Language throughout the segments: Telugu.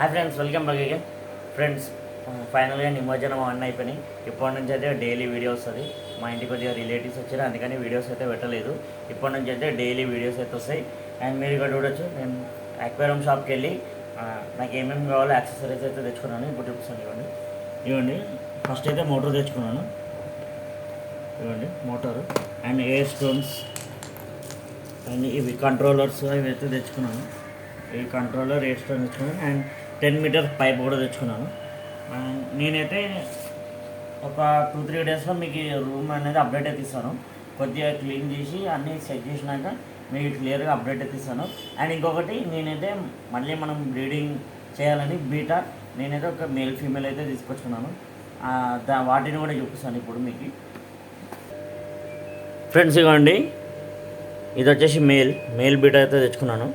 Hi friends, welcome back again. Friends, ఫైనల్గా నిమజ్జనం అవన్నీ అయిపోయినాయి. ఇప్పటి నుంచి అయితే డైలీ వీడియో వస్తుంది. మా ఇంటికి కొద్దిగా రిలేటివ్స్ వచ్చారు, అందుకని వీడియోస్ అయితే పెట్టలేదు. ఇప్పటి నుంచి అయితే డైలీ వీడియోస్ అయితే వస్తాయి. అండ్ మీరు ఇక్కడ చూడొచ్చు, నేను అక్వేరియం షాప్కి వెళ్ళి నాకు ఏమేమి కావాలో యాక్సెసరీస్ అయితే తెచ్చుకున్నాను. ఇప్పుడు చూపిస్తాను. ఇవ్వండి ఫస్ట్ అయితే మోటార్ తెచ్చుకున్నాను. ఇవ్వండి motor and air stones and ఇవి కంట్రోలర్స్ అవి అయితే తెచ్చుకున్నాను. ఈ కంట్రోలర్ ఎయిర్ స్టోన్ తెచ్చుకున్నాను అండ్ 10 మీటర్ పైప్ కూడా తెచ్చుకున్నాను. అండ్ నేనైతే ఒక 2-3 డేస్లో మీకు రూమ్ అనేది అప్డేట్ అయితే ఇస్తాను. కొద్దిగా క్లీన్ చేసి అన్నీ సెట్ చేసినాక మీకు క్లియర్గా అప్డేట్ అయితే ఇస్తాను. అండ్ ఇంకొకటి, నేనైతే మళ్ళీ మనం బ్రీడింగ్ చేయాలని బీటా నేనైతే ఒక మేల్ ఫీమేల్ అయితే తీసుకొచ్చుకున్నాను. వాటిని కూడా చూపిస్తాను ఇప్పుడు మీకు. ఫ్రెండ్స్ ఇవ్వండి, ఇది వచ్చేసి మేల్ బీటా అయితే తెచ్చుకున్నాను.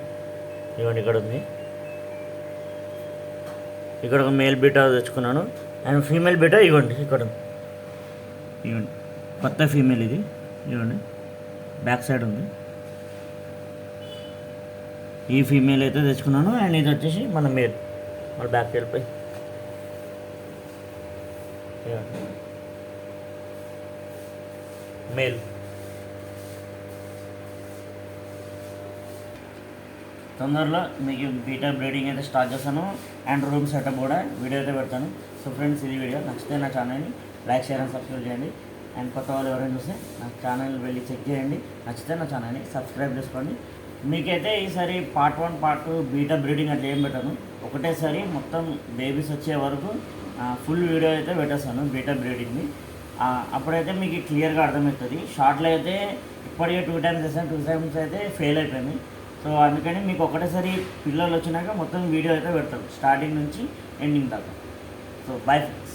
ఇవ్వండి ఇక్కడ ఉంది, ఇక్కడ ఒక మేల్ బీటా తెచ్చుకున్నాను. అండ్ ఫీమేల్ బీటా ఇవ్వండి ఇక్కడ ఇవ్వండి, కొత్త ఫీమేల్ ఇది. ఇవ్వండి బ్యాక్ సైడ్ ఉంది, ఈ ఫీమేల్ అయితే తెచ్చుకున్నాను. అండ్ ఇది వచ్చేసి మన మేల్, మన బ్యాక్ వెళ్ళిపోయి మేల్. తొందరలో మీకు బీటా బ్రీడింగ్ అయితే స్టార్ట్ చేస్తాను అండ్ రూమ్ సెటప్ కూడా వీడియో అయితే పెడతాను. సో ఫ్రెండ్స్, ఇది వీడియో నచ్చితే నా ఛానల్ని లైక్, షేర్ అండ్ సబ్స్క్రైబ్ చేయండి. అండ్ కొత్త వాళ్ళు ఎవరైనా చూస్తే నా ఛానల్ వెళ్ళి చెక్ చేయండి. నచ్చితే నా ఛానల్ని సబ్స్క్రైబ్ చేసుకోండి. మీకైతే ఈసారి పార్ట్ 1 పార్ట్ 2 బీటా బ్రీడింగ్ అట్లా ఏం పెట్టాను, ఒకటేసారి మొత్తం బేబీస్ వచ్చే వరకు ఫుల్ వీడియో అయితే పెట్టేస్తాను బీటా బ్రీడింగ్ని. అప్పుడైతే మీకు క్లియర్గా అర్థమవుతుంది. షార్ట్లో అయితే ఇప్పటికే 2 టైమ్స్ చేశాను, 2 టైమ్స్ అయితే ఫెయిల్ అయిపోయింది. సో అందుకని మీకు ఒకటేసారి పిల్లలు వచ్చినాక మొత్తం వీడియో అయితే పెడతారు, స్టార్టింగ్ నుంచి ఎండింగ్ దాకా. So bye friends.